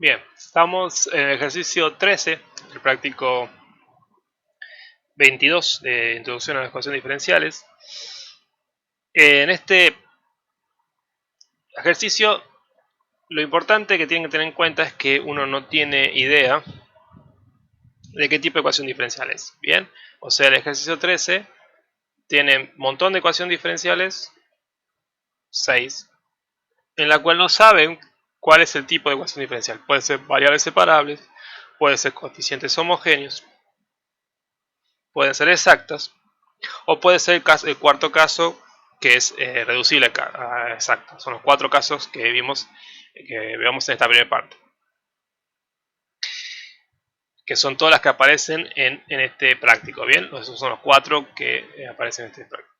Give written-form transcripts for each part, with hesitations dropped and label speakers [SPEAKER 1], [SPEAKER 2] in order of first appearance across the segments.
[SPEAKER 1] Bien, estamos en el ejercicio 13, el práctico 22 de introducción a las ecuaciones diferenciales. En este ejercicio, lo importante que tienen que tener en cuenta es que uno no tiene idea de qué tipo de ecuación diferencial es. Bien, o sea, el ejercicio 13 tiene un montón de ecuaciones diferenciales, 6, en la cual no saben cuál es el tipo de ecuación diferencial. Puede ser variables separables, puede ser coeficientes homogéneos, pueden ser exactas, o puede ser el cuarto caso, que es reducible a exacto. Son los cuatro casos que vimos en esta primera parte, que son todas las que aparecen en este práctico. Bien, esos son los cuatro que aparecen en este práctico.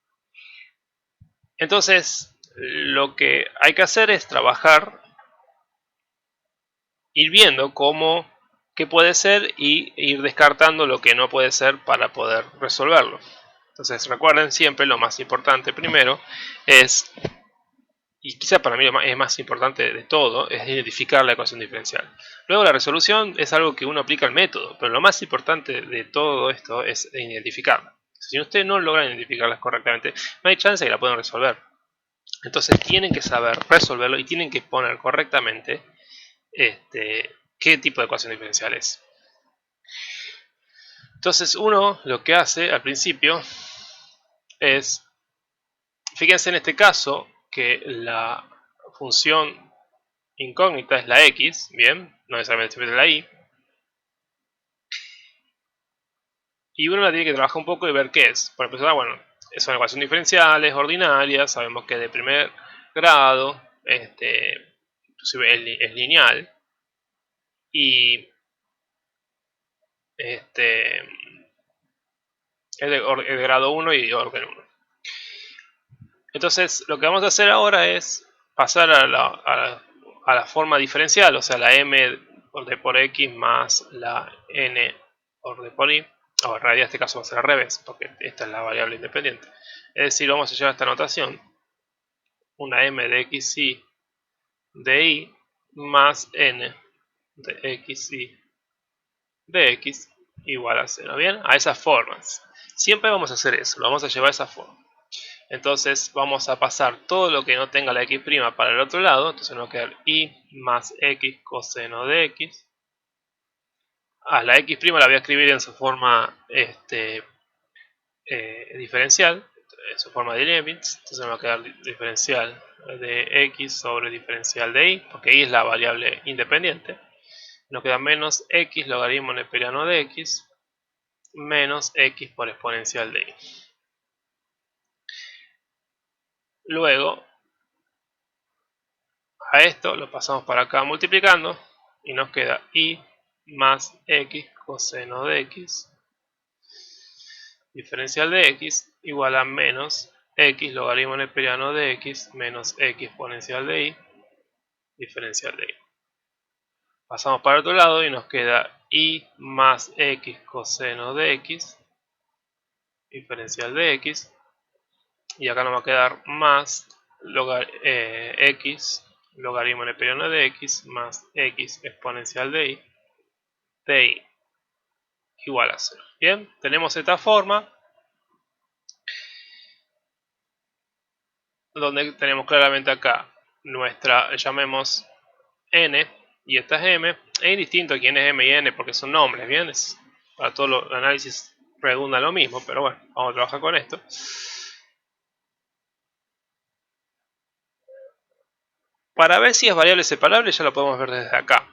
[SPEAKER 1] Entonces, lo que hay que hacer es trabajar, ir viendo qué puede ser y ir descartando lo que no puede ser para poder resolverlo. Entonces, recuerden siempre, lo más importante primero es, y quizá para mí es más importante de todo, es identificar la ecuación diferencial. Luego la resolución es algo que uno aplica al método, pero lo más importante de todo esto es identificarla. Si ustedes no logran identificarlas correctamente, no hay chance de que la puedan resolver. Entonces tienen que saber resolverlo y tienen que poner correctamente qué tipo de ecuación diferencial es. Entonces uno lo que hace al principio es, fíjense en este caso, que la función incógnita es la x, bien, no necesariamente siempre la y. Y uno la tiene que trabajar un poco y ver qué es. Por empezar, bueno, son ecuaciones diferenciales, ordinarias, sabemos que es de primer grado, inclusive es lineal. Y es de grado 1 y de orden 1. Entonces, lo que vamos a hacer ahora es pasar a la forma diferencial, o sea, la m por x más la n por y. O en realidad en este caso va a ser al revés, porque esta es la variable independiente. Es decir, vamos a llevar esta notación, una m de xy de y más n de xy de x igual a 0. Bien, a esas formas. Siempre vamos a hacer eso, lo vamos a llevar a esa forma. Entonces vamos a pasar todo lo que no tenga la x' para el otro lado. Entonces nos va a quedar y más x coseno de x. La x' la voy a escribir en su forma diferencial, en su forma de Leibniz. Entonces me va a quedar diferencial de x sobre diferencial de y, porque y es la variable independiente. Nos queda menos x logaritmo neperiano de x menos x por exponencial de y. Luego a esto lo pasamos para acá multiplicando y nos queda y más x coseno de x diferencial de x igual a menos x logaritmo neperiano de x menos x exponencial de y diferencial de y. Pasamos para el otro lado y nos queda y más x coseno de x diferencial de x, y acá nos va a quedar más x logaritmo neperiano de x más x exponencial de y igual a 0. Bien, tenemos esta forma donde tenemos claramente acá nuestra, llamemos n, y esta es m. Es indistinto quién es m y n porque son nombres, bien, para todos los análisis redunda lo mismo, pero bueno, vamos a trabajar con esto. Para ver si es variable separable ya lo podemos ver desde acá.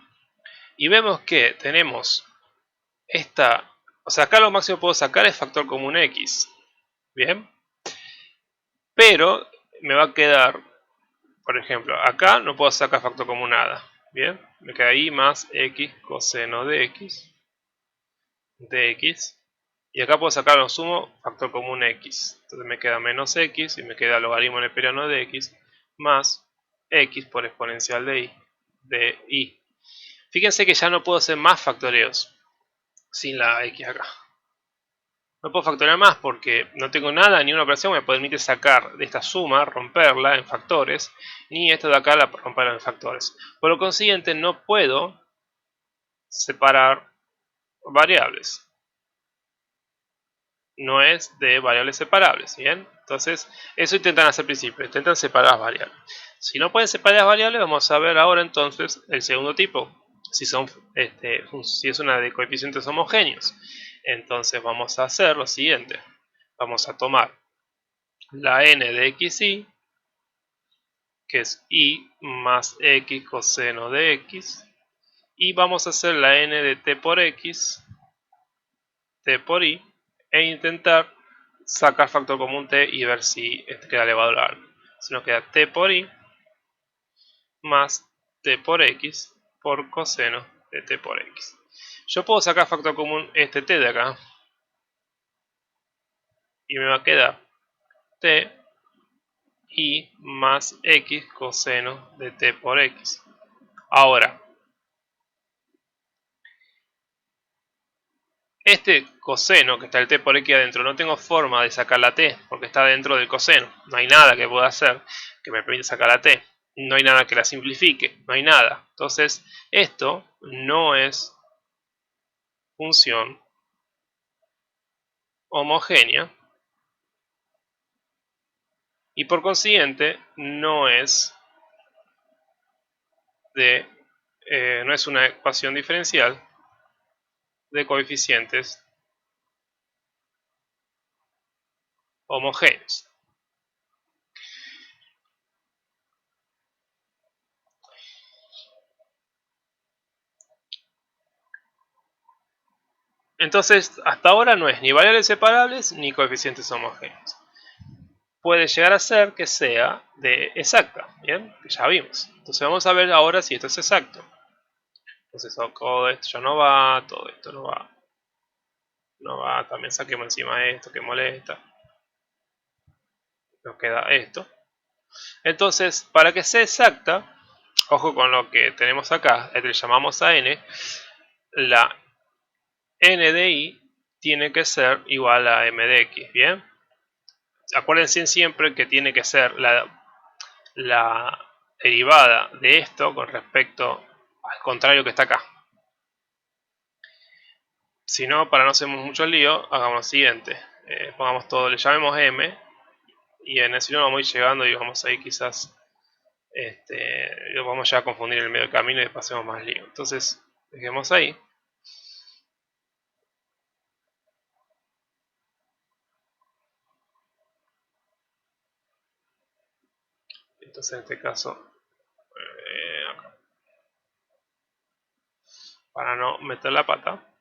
[SPEAKER 1] Y vemos que tenemos esta, o sea, acá lo máximo que puedo sacar es factor común x. Bien. Pero me va a quedar, por ejemplo, acá no puedo sacar factor común nada. Bien. Me queda y más x coseno de x. Y acá puedo sacar lo sumo factor común x. Entonces me queda menos x y me queda logaritmo neperiano de x más x por exponencial de y. Fíjense que ya no puedo hacer más factoreos sin la x acá. No puedo factorear más porque no tengo nada, ni una operación que me permite sacar de esta suma, romperla en factores, ni esto de acá romperla en factores. Por lo consiguiente no puedo separar variables. No es de variables separables, ¿bien? Entonces, eso intentan hacer al principio, intentan separar las variables. Si no pueden separar las variables, vamos a ver ahora entonces el segundo tipo, si es una de coeficientes homogéneos. Entonces vamos a hacer lo siguiente, vamos a tomar la n de xy, que es y más x coseno de x, y vamos a hacer la n de t por x, t por y, e intentar sacar factor común t y ver si queda elevado a algo. Si nos queda t por y más t por x por coseno de t por x. Yo puedo sacar factor común este t de acá y me va a quedar t y más x coseno de t por x. Ahora, este coseno que está el t por x adentro, no tengo forma de sacar la t porque está dentro del coseno. No hay nada que pueda hacer que me permita sacar la t. No hay nada que la simplifique. No hay nada. Entonces, esto no es función homogénea y por consiguiente no es no es una ecuación diferencial de coeficientes homogéneos. Entonces, hasta ahora no es ni variables separables ni coeficientes homogéneos. Puede llegar a ser que sea de exacta, ¿bien? Que ya vimos. Entonces vamos a ver ahora si esto es exacto. Entonces todo esto ya no va, todo esto no va. No va, también saquemos encima esto que molesta. Nos queda esto. Entonces, para que sea exacta, ojo con lo que tenemos acá, le llamamos a n, la n de y tiene que ser igual a m de x, ¿bien? Acuérdense siempre que tiene que ser la derivada de esto con respecto al contrario que está acá. Si no, para no hacernos mucho lío, hagamos lo siguiente. Pongamos todo, le llamemos m y n, si no vamos a ir llegando y vamos a ir quizás vamos ya a confundir el medio del camino y pasemos más lío. Entonces, dejemos ahí. Entonces, en este caso, acá, para no meter la pata,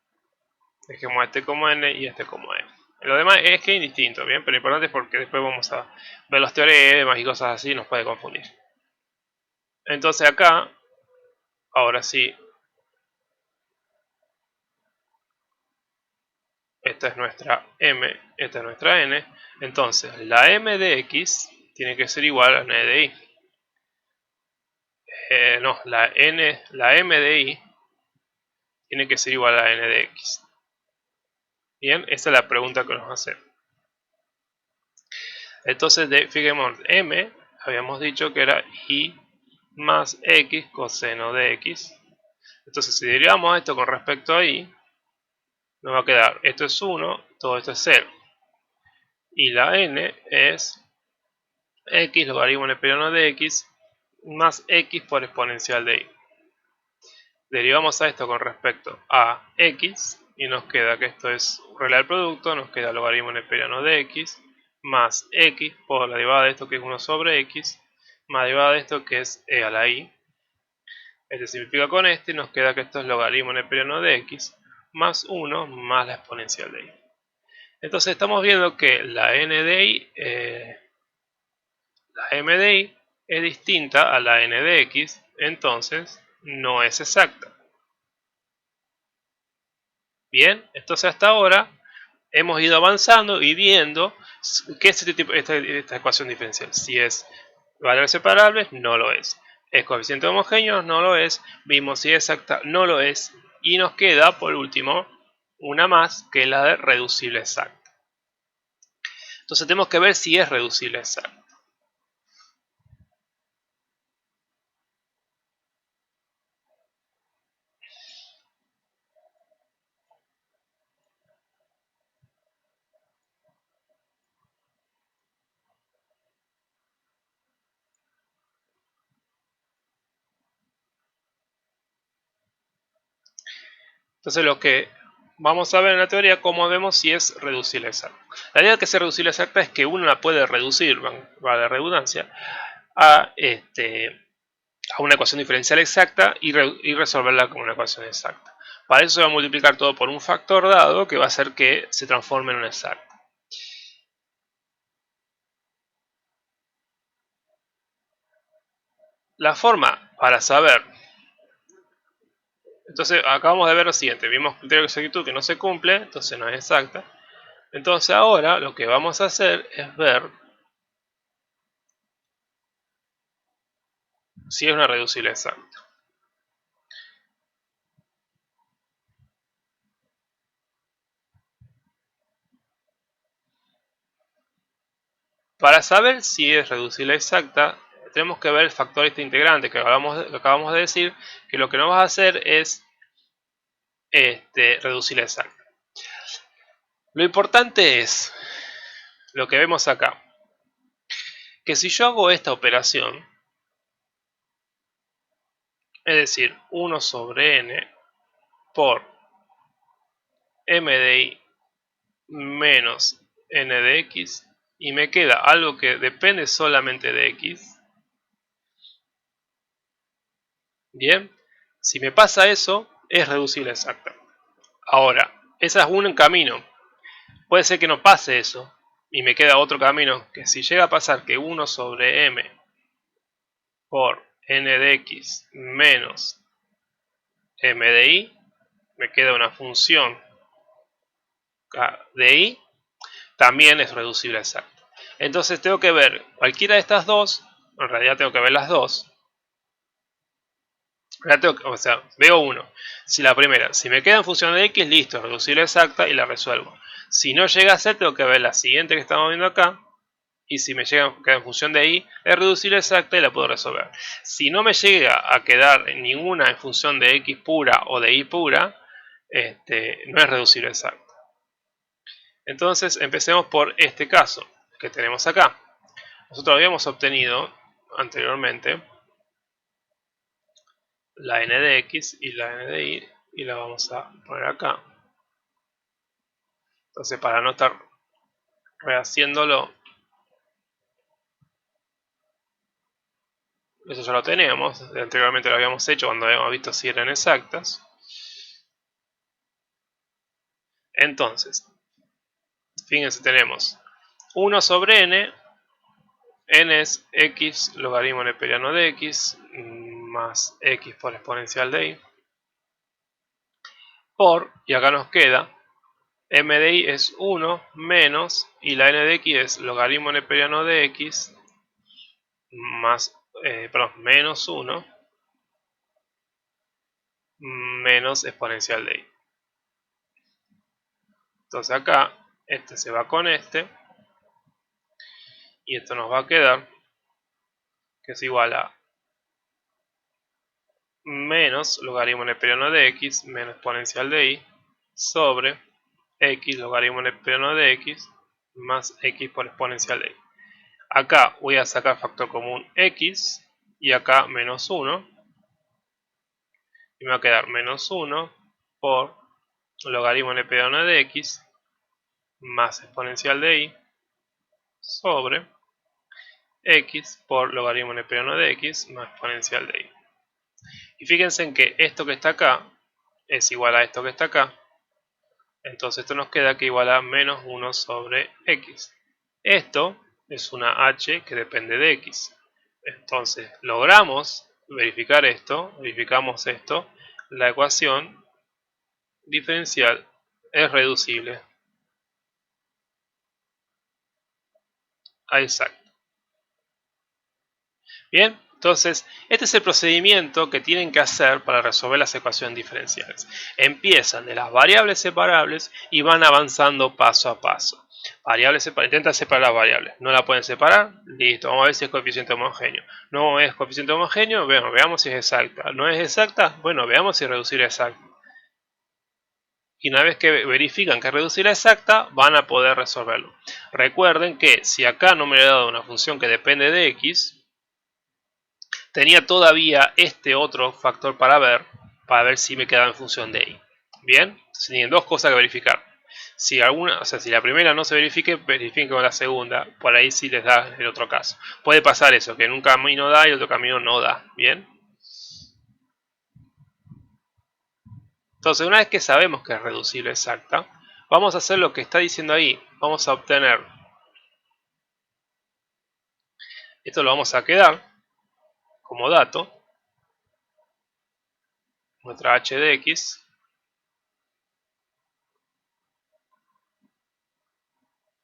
[SPEAKER 1] dejemos este como n y este como m. Lo demás es que es indistinto, ¿bien? Pero lo importante es porque después vamos a ver los teoremas y cosas así, nos puede confundir. Entonces acá, ahora sí, esta es nuestra m, esta es nuestra n. Entonces, la m de x tiene que ser igual a n de y. No, la m de y tiene que ser igual a n de x. Bien, esa es la pregunta que nos hacemos. Entonces, fijémonos, m habíamos dicho que era y más x coseno de x. Entonces, si derivamos esto con respecto a y, nos va a quedar esto es 1, todo esto es 0. Y la n es x logaritmo neperiano de x más x por exponencial de y. Derivamos a esto con respecto a x y nos queda que esto es regla del producto, nos queda logaritmo neperiano de x más x por la derivada de esto que es 1 sobre x más derivada de esto que es e a la y. Este simplifica con este y nos queda que esto es logaritmo neperiano de x más 1 más la exponencial de y. Entonces estamos viendo que la n de y, la m de y es distinta a la n de x, entonces no es exacta. Bien, entonces hasta ahora hemos ido avanzando y viendo qué es esta ecuación diferencial. Si es variables separables, no lo es. ¿Es coeficiente homogéneo? No lo es. Vimos si es exacta, no lo es. Y nos queda, por último, una más, que es la de reducible exacta. Entonces tenemos que ver si es reducible exacta. Entonces lo que vamos a ver en la teoría, cómo vemos si es reducible exacta. La idea de que sea reducible exacta es que uno la puede reducir, va la redundancia, a una ecuación diferencial exacta y resolverla como una ecuación exacta. Para eso se va a multiplicar todo por un factor dado que va a hacer que se transforme en una exacta. La forma para saber, entonces acabamos de ver lo siguiente, vimos criterio de exactitud que no se cumple, entonces no es exacta. Entonces ahora lo que vamos a hacer es ver si es una reducible exacta. Para saber si es reducible exacta, tenemos que ver el factor este integrante que acabamos de decir, que lo que nos va a hacer es reducible exacta. Lo importante es lo que vemos acá, que si yo hago esta operación, es decir, 1 sobre n por m de y menos n de x, y me queda algo que depende solamente de x, bien, si me pasa eso, es reducible exacta. Ahora, ese es un camino. Puede ser que no pase eso, y me queda otro camino, que si llega a pasar que 1 sobre m por n de x menos m de y, me queda una función de y, también es reducible exacta. Entonces tengo que ver cualquiera de estas dos, en realidad tengo que ver las dos. O sea, veo uno. Si la primera, si me queda en función de x, listo, reducible exacta y la resuelvo. Si no llega a ser, tengo que ver la siguiente que estamos viendo acá. Y si me queda en función de y, es reducible exacta y la puedo resolver. Si no me llega a quedar ninguna en función de x pura o de y pura, no es reducible exacta. Entonces empecemos por este caso que tenemos acá. Nosotros habíamos obtenido anteriormente la n de x y la n de y la vamos a poner acá. Entonces, para no estar rehaciéndolo, eso ya lo teníamos, anteriormente lo habíamos hecho cuando habíamos visto si eran exactas. Entonces, fíjense, tenemos 1 sobre n, n es x logaritmo neperiano de x, más x por exponencial de y, por, y acá nos queda, m de y es 1 menos, y la n de x es logaritmo neperiano de x, más, menos 1, menos exponencial de y. Entonces acá, este se va con este, y esto nos va a quedar, que es igual a menos logaritmo neperiano de x menos exponencial de y sobre x logaritmo neperiano de x más x por exponencial de y. Acá voy a sacar factor común x y acá menos 1, y me va a quedar menos 1 por logaritmo neperiano de x más exponencial de y sobre x por logaritmo neperiano de x más exponencial de y. Y fíjense en que esto que está acá es igual a esto que está acá. Entonces esto nos queda que igual a menos 1 sobre x. Esto es una h que depende de x. Entonces logramos verificar esto, verificamos esto, la ecuación diferencial es reducible a exacta. Bien, entonces este es el procedimiento que tienen que hacer para resolver las ecuaciones diferenciales. Empiezan de las variables separables y van avanzando paso a paso. Intentan separar las variables, no la pueden separar, listo, vamos a ver si es coeficiente homogéneo. No es coeficiente homogéneo, bueno, veamos si es exacta. No es exacta, bueno, veamos si es reducible a exacta. Y una vez que verifican que es reducible a exacta, van a poder resolverlo. Recuerden que si acá no me he dado una función que depende de x, tenía todavía este otro factor para ver si me quedaba en función de y. Bien, entonces tienen dos cosas que verificar. Si alguna, o sea, si la primera no se verifique, verifiquen con la segunda. Por ahí sí les da el otro caso. Puede pasar eso, que en un camino da y el otro camino no da. Bien. Entonces, una vez que sabemos que es reducible exacta, vamos a hacer lo que está diciendo ahí. Vamos a obtener, esto lo vamos a quedar como dato, nuestra h de x,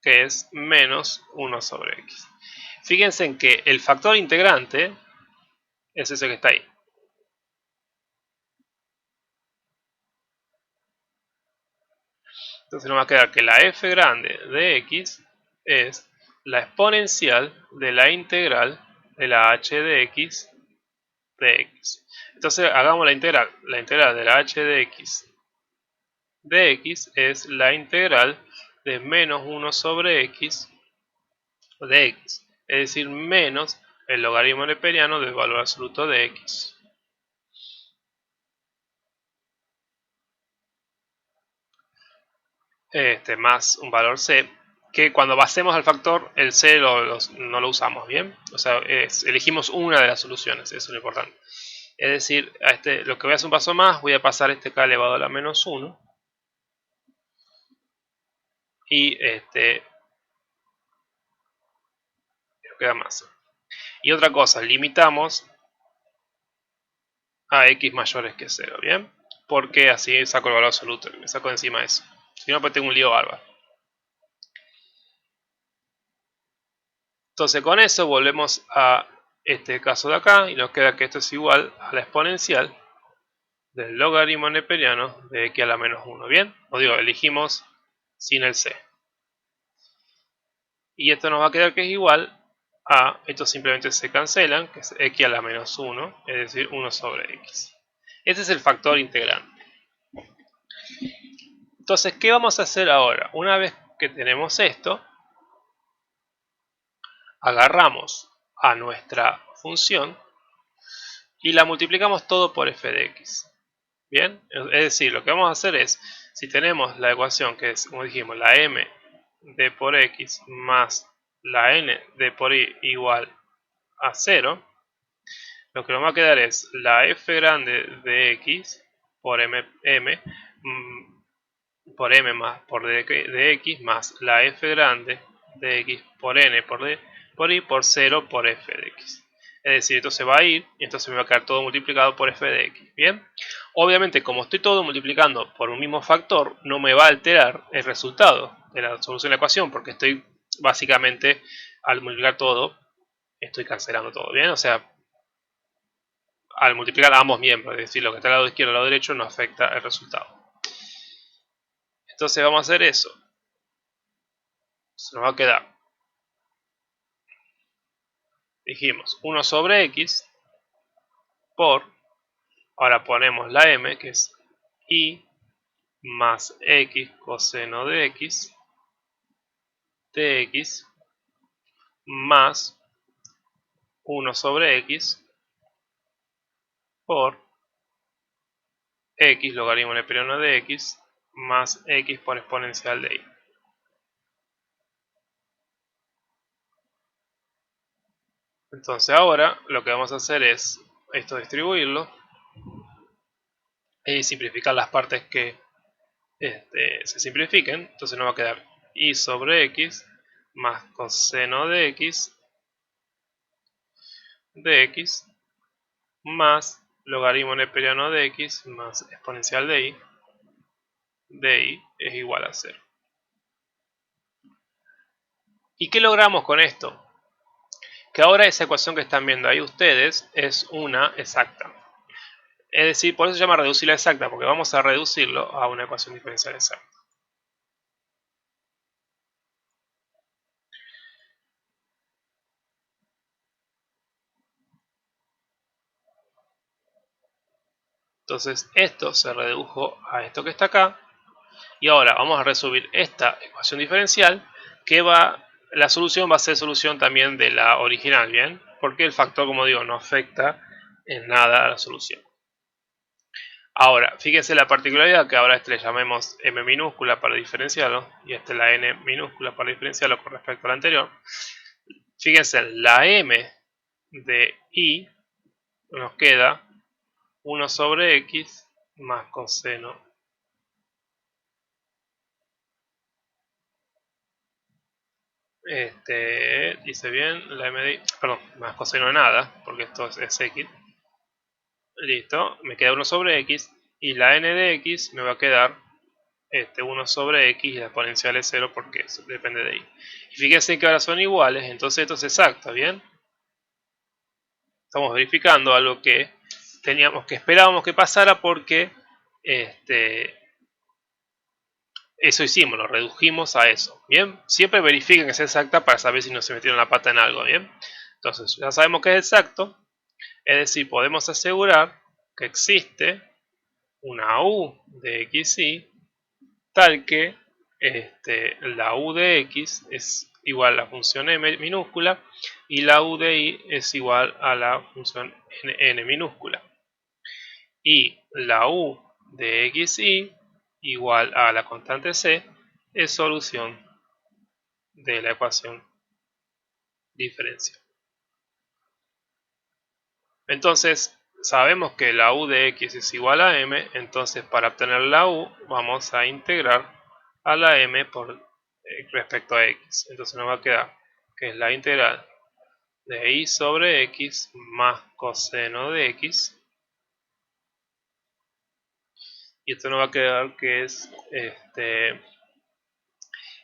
[SPEAKER 1] que es menos 1 sobre x. Fíjense en que el factor integrante es ese que está ahí. Entonces nos va a quedar que la f grande de x es la exponencial de la integral de la h de x de x. Entonces hagamos la integral. La integral de la h de x es la integral de menos 1 sobre x de x. Es decir, menos el logaritmo neperiano del valor absoluto de x. Más un valor c, que cuando basemos al factor, el c no lo usamos, ¿bien? O sea, elegimos una de las soluciones, eso es lo importante. Es decir, lo que voy a hacer un paso más, voy a pasar este k elevado a la menos 1. Y queda más. Y otra cosa, limitamos a x mayores que 0, ¿bien? Porque así saco el valor absoluto, me saco de encima eso. Si no, pues tengo un lío bárbaro. Entonces con eso volvemos a este caso de acá y nos queda que esto es igual a la exponencial del logaritmo neperiano de x a la menos 1, ¿bien? O digo, elegimos sin el c. Y esto nos va a quedar que es igual a, estos simplemente se cancelan, que es x a la menos 1, es decir, 1 sobre x. Este es el factor integrante. Entonces, ¿qué vamos a hacer ahora? Una vez que tenemos esto, agarramos a nuestra función y la multiplicamos todo por f de x. Bien, es decir, lo que vamos a hacer es, si tenemos la ecuación que es, como dijimos, la m d por x más la n d por y igual a 0, lo que nos va a quedar es la f grande de x por por m más por d de x más la f grande de x por n por d por y por 0 por f de x. Es decir, esto se va a ir y entonces me va a quedar todo multiplicado por f de x. Bien, obviamente como estoy todo multiplicando por un mismo factor, no me va a alterar el resultado de la solución de la ecuación porque estoy básicamente al multiplicar todo, estoy cancelando todo. Bien, o sea, al multiplicar a ambos miembros, es decir, lo que está al lado izquierdo y al lado derecho no afecta el resultado. Entonces vamos a hacer eso. Se nos va a quedar, dijimos, 1 sobre x por, ahora ponemos la m, que es y más x coseno de x más 1 sobre x por x logaritmo neperiano de x más x por exponencial de y. Entonces ahora lo que vamos a hacer es esto distribuirlo y simplificar las partes que se simplifiquen. Entonces nos va a quedar y sobre x más coseno de x más logaritmo neperiano de x más exponencial de y es igual a 0. ¿Y qué logramos con esto? Que ahora esa ecuación que están viendo ahí ustedes es una exacta. Es decir, por eso se llama reducirla exacta, porque vamos a reducirlo a una ecuación diferencial exacta. Entonces esto se redujo a esto que está acá. Y ahora vamos a resolver esta ecuación diferencial que la solución va a ser solución también de la original, ¿bien? Porque el factor, como digo, no afecta en nada a la solución. Ahora, fíjense la particularidad que ahora le llamemos m minúscula para diferenciarlo y la n minúscula para diferenciarlo con respecto al anterior. Fíjense, la m de y nos queda 1 sobre x más coseno. Dice bien, la m de y, perdón, más coseno de nada, porque esto es x. Listo, me queda 1 sobre x y la n de x me va a quedar 1 sobre x y la exponencial es 0 porque eso depende de y. Y fíjense que ahora son iguales, entonces esto es exacto, ¿bien? Estamos verificando algo que esperábamos que pasara porque eso hicimos, lo redujimos a eso, ¿bien? Siempre verifiquen que sea exacta para saber si no se metieron la pata en algo, ¿bien? Entonces, ya sabemos que es exacto, es decir, podemos asegurar que existe una u de xy tal que la u de x es igual a la función m minúscula y la u de y es igual a la función n minúscula. Y la u de xy igual a la constante c es solución de la ecuación diferencial. Entonces, sabemos que la u de x es igual a m, entonces para obtener la u vamos a integrar a la m por respecto a x. Entonces nos va a quedar que es la integral de y sobre x más coseno de x. Y esto nos va a quedar que es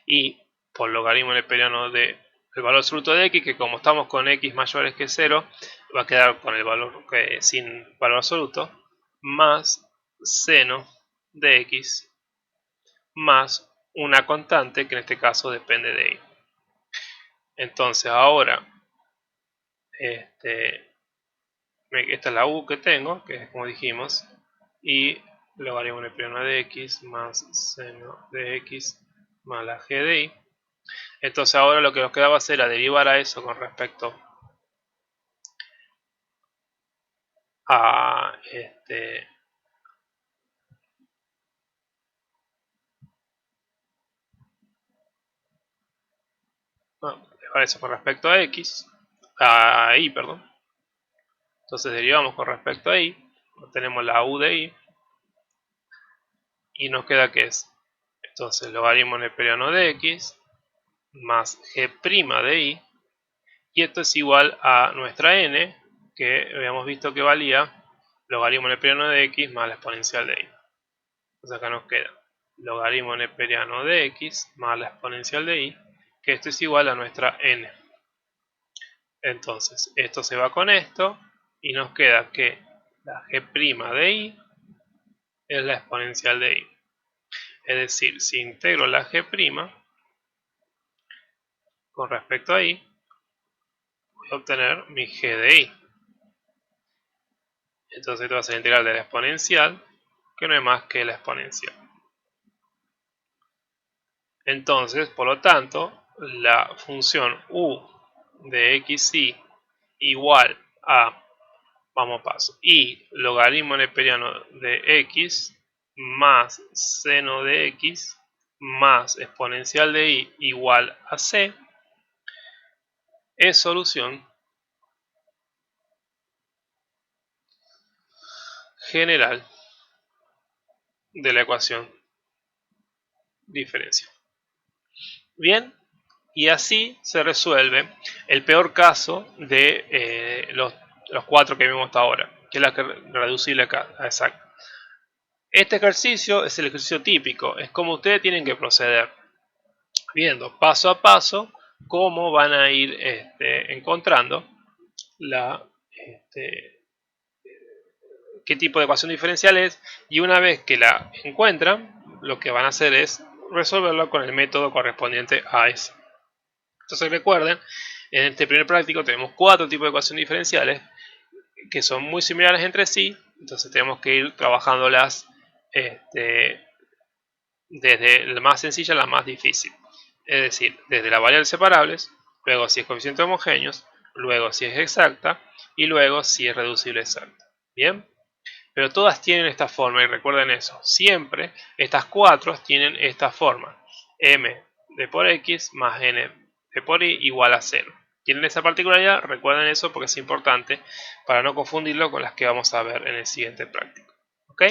[SPEAKER 1] y por logaritmo neperiano de el valor absoluto de x, que como estamos con x mayores que 0, va a quedar con el valor sin valor absoluto, más seno de x más una constante que en este caso depende de y. Entonces ahora esta es la u que tengo, que es como dijimos, y logaritmo neperiano de x más seno de x más la g de y. Entonces ahora lo que nos quedaba era derivar a eso con respecto a derivar eso con respecto a x, a y, perdón. Entonces derivamos con respecto a y, obtenemos la u de y nos queda que es entonces logaritmo neperiano de x más g' de y esto es igual a nuestra n, que habíamos visto que valía logaritmo neperiano de x más la exponencial de y. Entonces acá nos queda logaritmo neperiano de x más la exponencial de y, que esto es igual a nuestra n. Entonces esto se va con esto y nos queda que la g' de y es la exponencial de y. Es decir, si integro la g' con respecto a y, voy a obtener mi g de y. Entonces esto va a ser integral de la exponencial, que no es más que la exponencial. Entonces, por lo tanto, la función u de xy igual a, vamos paso, y logaritmo neperiano de x más seno de x más exponencial de y igual a c es solución general de la ecuación diferencial. Bien, y así se resuelve el peor caso de los 4 que vimos hasta ahora, que es la que reducible a exacta. Este ejercicio es el ejercicio típico, es como ustedes tienen que proceder, viendo paso a paso cómo van a ir encontrando qué tipo de ecuación diferencial es, y una vez que la encuentran, lo que van a hacer es resolverlo con el método correspondiente a eso. Entonces recuerden, en este primer práctico tenemos 4 tipos de ecuaciones diferenciales que son muy similares entre sí, entonces tenemos que ir trabajándolas desde la más sencilla a la más difícil. Es decir, desde las variables separables, luego si es coeficiente homogéneos, luego si es exacta y luego si es reducible exacta. Bien, pero todas tienen esta forma y recuerden eso, siempre estas 4 tienen esta forma, m d por x más n d por y igual a 0. Tienen esa particularidad, recuerden eso porque es importante para no confundirlo con las que vamos a ver en el siguiente práctico. ¿Ok?